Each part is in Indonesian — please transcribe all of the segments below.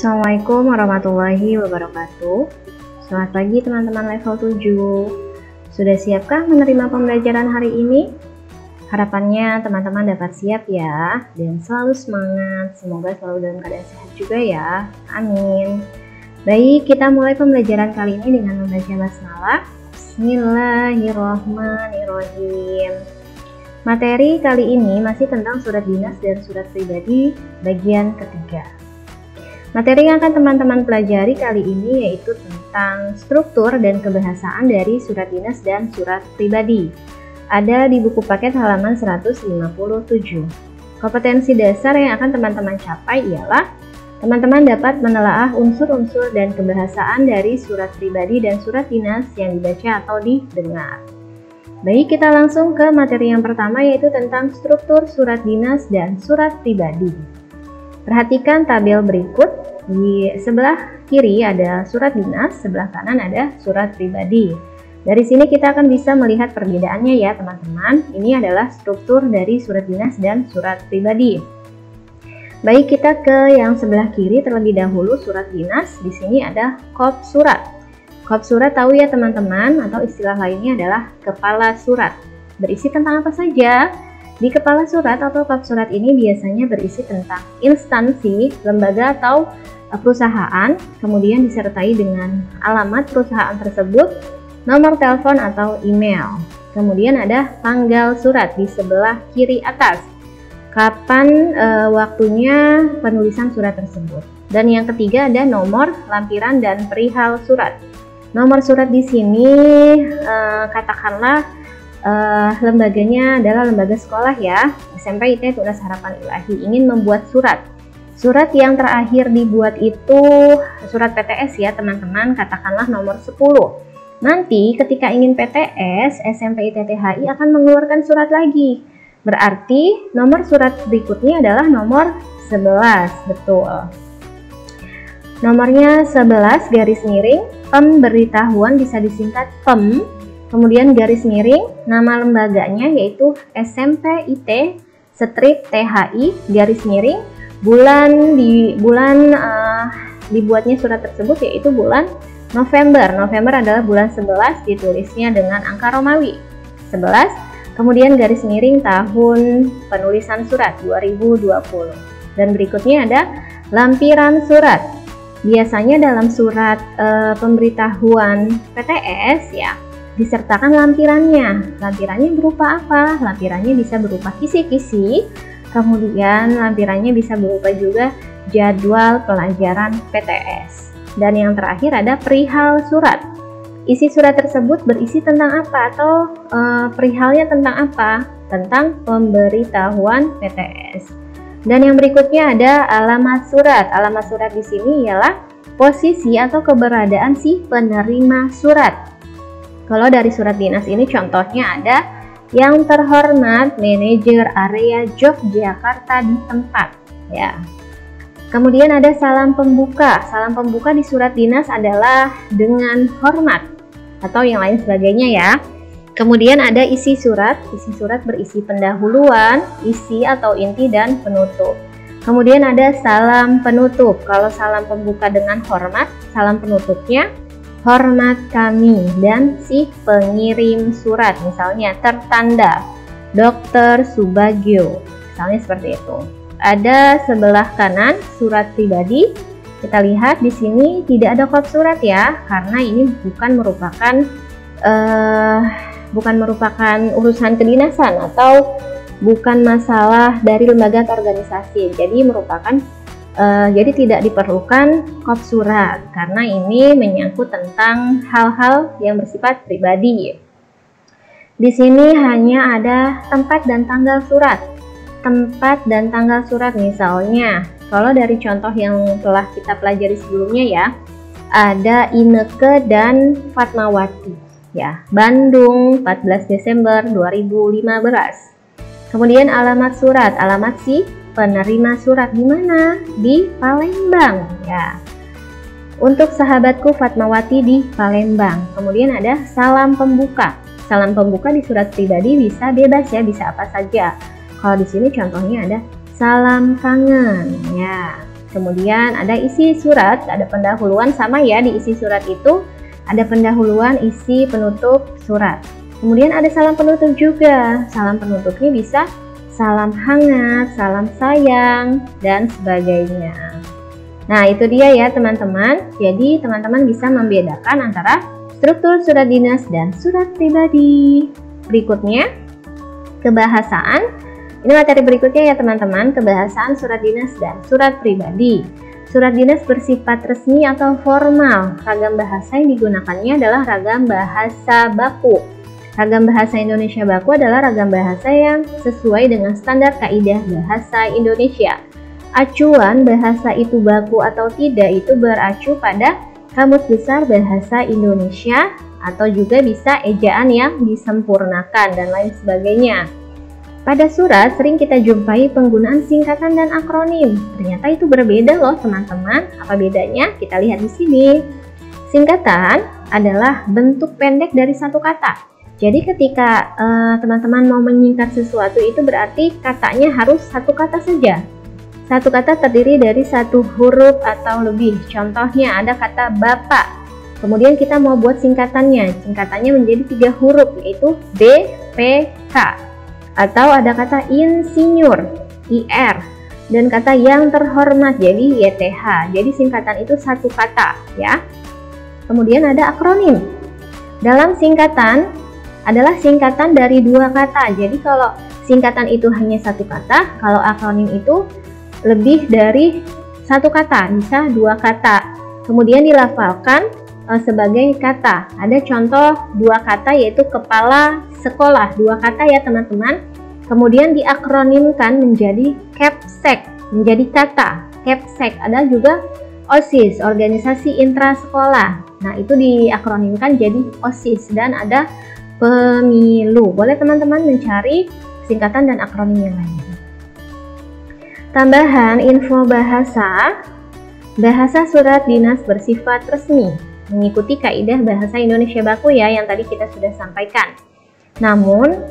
Assalamualaikum warahmatullahi wabarakatuh. Selamat pagi teman-teman level 7. Sudah siapkah menerima pembelajaran hari ini? Harapannya teman-teman dapat siap ya, dan selalu semangat. Semoga selalu dalam keadaan sehat juga ya. Amin. Baik, kita mulai pembelajaran kali ini dengan membaca basmalah. Bismillahirrahmanirrahim. Materi kali ini masih tentang surat dinas dan surat pribadi bagian ketiga. Materi yang akan teman-teman pelajari kali ini yaitu tentang struktur dan kebahasaan dari surat dinas dan surat pribadi. Ada di buku paket halaman 157. Kompetensi dasar yang akan teman-teman capai ialah teman-teman dapat menelaah unsur-unsur dan kebahasaan dari surat pribadi dan surat dinas yang dibaca atau didengar. Baik, kita langsung ke materi yang pertama yaitu tentang struktur surat dinas dan surat pribadi. Perhatikan tabel berikut. Di sebelah kiri ada surat dinas, sebelah kanan ada surat pribadi. Dari sini kita akan bisa melihat perbedaannya ya teman-teman. Ini adalah struktur dari surat dinas dan surat pribadi. Baik, kita ke yang sebelah kiri terlebih dahulu, surat dinas. Di sini ada kop surat. Kop surat tahu ya teman-teman, atau istilah lainnya adalah kepala surat. Berisi tentang apa saja? Di kepala surat atau kop surat ini biasanya berisi tentang instansi, lembaga atau perusahaan, kemudian disertai dengan alamat perusahaan tersebut, nomor telepon atau email. Kemudian ada tanggal surat di sebelah kiri atas. Kapan waktunya penulisan surat tersebut. Dan yang ketiga ada nomor, lampiran, dan perihal surat. Nomor surat di sini katakanlah lembaganya adalah lembaga sekolah ya, SMP IT Tunas Harapan Ilahi ingin membuat surat. Surat yang terakhir dibuat itu surat PTS ya teman-teman, katakanlah nomor 10. Nanti ketika ingin PTS, SMP IT THI akan mengeluarkan surat lagi. Berarti nomor surat berikutnya adalah nomor 11, betul. Nomornya 11 garis miring, pemberitahuan bisa disingkat PEM. Kemudian garis miring, nama lembaganya yaitu SMP IT strip THI garis miring, dibuatnya surat tersebut yaitu bulan November. November adalah bulan 11, ditulisnya dengan angka Romawi 11. Kemudian garis miring tahun penulisan surat 2020. Dan berikutnya ada lampiran surat. Biasanya dalam surat pemberitahuan PTS ya disertakan lampirannya. Lampirannya berupa apa? Lampirannya bisa berupa kisi-kisi. Kemudian lampirannya bisa berupa juga jadwal pelajaran PTS. Dan yang terakhir ada perihal surat. Isi surat tersebut berisi tentang apa atau perihalnya tentang apa? Tentang pemberitahuan PTS. Dan yang berikutnya ada alamat surat. Alamat surat di sini ialah posisi atau keberadaan si penerima surat. Kalau dari surat dinas ini contohnya ada yang terhormat manajer area Yogyakarta di tempat ya. Kemudian ada salam pembuka. Salam pembuka di surat dinas adalah dengan hormat atau yang lain sebagainya ya. Kemudian ada isi surat. Isi surat berisi pendahuluan, isi atau inti, dan penutup. Kemudian ada salam penutup. Kalau salam pembuka dengan hormat, salam penutupnya hormat kami dan si pengirim surat, misalnya tertanda Dr. Subagio, misalnya seperti itu. Ada sebelah kanan surat pribadi. Kita lihat di sini tidak ada kop surat ya, karena ini bukan merupakan urusan kedinasan atau bukan masalah dari lembaga atau organisasi. Jadi tidak diperlukan kop surat karena ini menyangkut tentang hal-hal yang bersifat pribadi. Di sini hanya ada tempat dan tanggal surat. Tempat dan tanggal surat misalnya, kalau dari contoh yang telah kita pelajari sebelumnya ya, ada Ineke dan Fatmawati ya, Bandung 14 Desember 2015. Kemudian alamat surat, alamat si penerima surat di mana? Di Palembang ya. Untuk sahabatku Fatmawati di Palembang. Kemudian ada salam pembuka. Salam pembuka di surat pribadi bisa bebas ya, bisa apa saja. Kalau di sini contohnya ada salam kangen ya. Kemudian ada isi surat, ada pendahuluan, sama ya, di isi surat itu ada pendahuluan, isi, penutup surat. Kemudian ada salam penutup juga. Salam penutupnya bisa salam hangat, salam sayang, dan sebagainya. Nah, itu dia ya teman-teman. Jadi teman-teman bisa membedakan antara struktur surat dinas dan surat pribadi. Berikutnya, kebahasaan. Ini materi berikutnya ya teman-teman, kebahasaan surat dinas dan surat pribadi. Surat dinas bersifat resmi atau formal. Ragam bahasa yang digunakannya adalah ragam bahasa baku. Ragam bahasa Indonesia baku adalah ragam bahasa yang sesuai dengan standar kaidah bahasa Indonesia. Acuan bahasa itu baku atau tidak itu beracu pada Kamus Besar Bahasa Indonesia, atau juga bisa ejaan yang disempurnakan dan lain sebagainya. Pada surat sering kita jumpai penggunaan singkatan dan akronim. Ternyata itu berbeda loh teman-teman. Apa bedanya? Kita lihat di sini. Singkatan adalah bentuk pendek dari satu kata. Jadi ketika teman-teman mau menyingkat sesuatu, itu berarti katanya harus satu kata saja. Satu kata terdiri dari satu huruf atau lebih. Contohnya ada kata bapak. Kemudian kita mau buat singkatannya. Singkatannya menjadi 3 huruf, yaitu B, P, K. Atau ada kata insinyur, IR, dan kata yang terhormat, jadi YTH. Jadi singkatan itu satu kata ya. Kemudian ada akronim. Dalam singkatan adalah singkatan dari 2 kata. Jadi kalau singkatan itu hanya satu kata, kalau akronim itu lebih dari satu kata, bisa 2 kata. Kemudian dilafalkan sebagai kata. Ada contoh 2 kata, yaitu kepala sekolah, 2 kata ya teman-teman. Kemudian diakronimkan menjadi KEPSEK, menjadi kata KEPSEK. Ada juga OSIS, organisasi intrasekolah. Nah, itu diakronimkan jadi OSIS. Dan ada pemilu. Boleh teman-teman mencari singkatan dan akronim yang lain. Tambahan info bahasa. Bahasa surat dinas bersifat resmi, mengikuti kaidah bahasa Indonesia baku ya, yang tadi kita sudah sampaikan. Namun,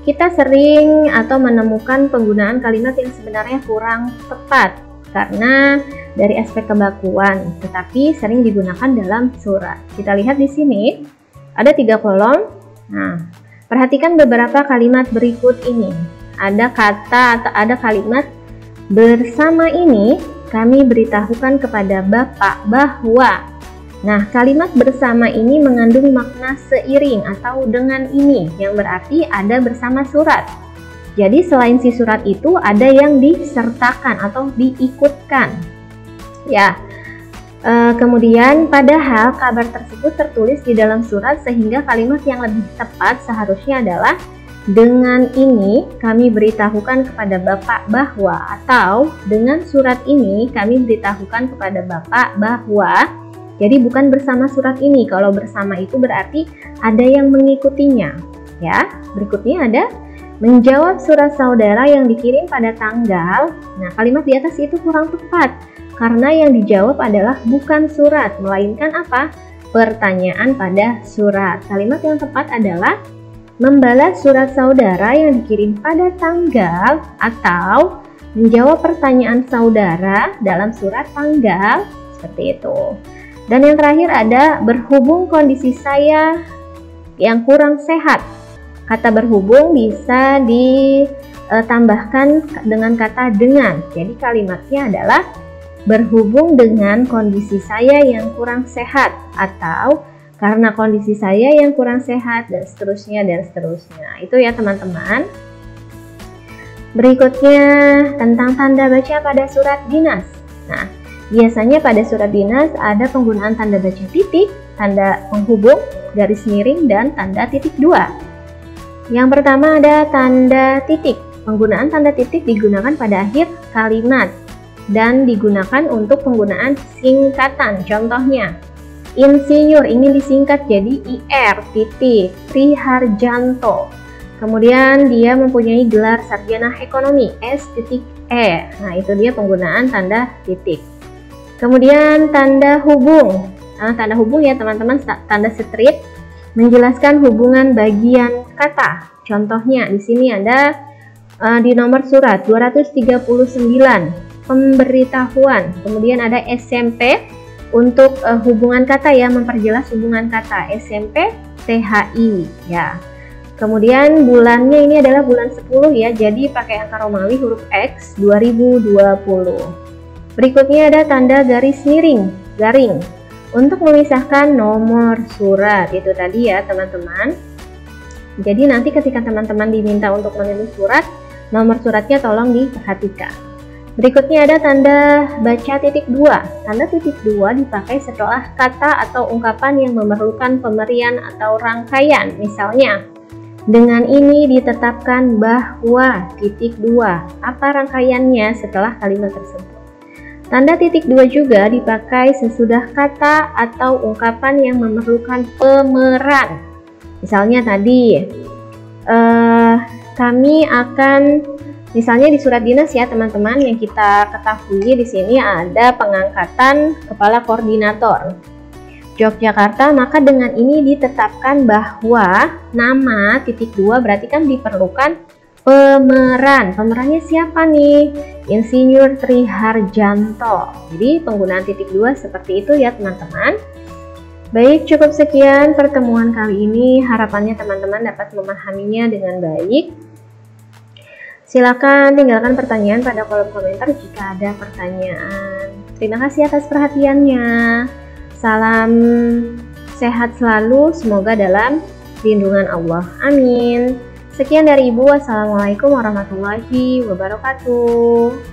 kita sering atau menemukan penggunaan kalimat yang sebenarnya kurang tepat karena dari aspek kebakuan, tetapi sering digunakan dalam surat. Kita lihat di sini, ada 3 kolom. Nah, perhatikan beberapa kalimat berikut ini. Ada kata atau ada kalimat bersama ini kami beritahukan kepada Bapak bahwa. Nah, kalimat bersama ini mengandung makna seiring atau dengan ini, yang berarti ada bersama surat. Jadi selain si surat itu ada yang disertakan atau diikutkan. Ya. Kemudian padahal kabar tersebut tertulis di dalam surat, sehingga kalimat yang lebih tepat seharusnya adalah dengan ini kami beritahukan kepada Bapak bahwa, atau dengan surat ini kami beritahukan kepada Bapak bahwa. Jadi bukan bersama surat ini. Kalau bersama itu berarti ada yang mengikutinya. Ya, berikutnya ada menjawab surat saudara yang dikirim pada tanggal. Nah, kalimat di atas itu kurang tepat karena yang dijawab adalah bukan surat, melainkan apa? Pertanyaan pada surat. Kalimat yang tepat adalah membalas surat saudara yang dikirim pada tanggal, atau menjawab pertanyaan saudara dalam surat tanggal, seperti itu. Dan yang terakhir ada berhubung kondisi saya yang kurang sehat. Kata berhubung bisa ditambahkan dengan kata dengan. Jadi kalimatnya adalah berhubung dengan kondisi saya yang kurang sehat, atau karena kondisi saya yang kurang sehat, dan seterusnya dan seterusnya. Itu ya teman-teman. Berikutnya tentang tanda baca pada surat dinas. Nah, biasanya pada surat dinas ada penggunaan tanda baca titik, tanda penghubung, garis miring, dan tanda titik 2. Yang pertama ada tanda titik. Penggunaan tanda titik digunakan pada akhir kalimat dan digunakan untuk penggunaan singkatan. Contohnya, insinyur ini disingkat jadi IR titik Triharjanto. Kemudian dia mempunyai gelar sarjana ekonomi S.E. Nah, itu dia penggunaan tanda titik. Kemudian tanda hubung. Nah, tanda hubung ya teman-teman, tanda strip menjelaskan hubungan bagian kata. Contohnya di sini ada di nomor surat 239. pemberitahuan. Kemudian ada SMP untuk hubungan kata ya, memperjelas hubungan kata. SMP THI ya. Kemudian bulannya ini adalah bulan 10 ya, jadi pakai angka Romawi huruf X 2020. Berikutnya ada tanda garis miring, garing, untuk memisahkan nomor surat. Itu tadi ya teman-teman. Jadi nanti ketika teman-teman diminta untuk menulis surat, nomor suratnya tolong diperhatikan. Berikutnya ada tanda baca titik 2. Tanda titik 2 dipakai setelah kata atau ungkapan yang memerlukan pemberian atau rangkaian. Misalnya, dengan ini ditetapkan bahwa titik 2. Apa rangkaiannya setelah kalimat tersebut? Tanda titik 2 juga dipakai sesudah kata atau ungkapan yang memerlukan pemeran. Misalnya tadi, kami akan, misalnya di surat dinas ya teman-teman, yang kita ketahui di sini ada pengangkatan kepala koordinator Yogyakarta, maka dengan ini ditetapkan bahwa nama titik 2 berarti kan diperlukan pemeran. Pemerannya siapa nih? Insinyur Tri Harjanto. Jadi penggunaan titik 2 seperti itu ya teman-teman. Baik, cukup sekian pertemuan kali ini. Harapannya teman-teman dapat memahaminya dengan baik. Silakan tinggalkan pertanyaan pada kolom komentar jika ada pertanyaan. Terima kasih atas perhatiannya. Salam sehat selalu, semoga dalam lindungan Allah. Amin. Sekian dari Ibu. Wassalamualaikum warahmatullahi wabarakatuh.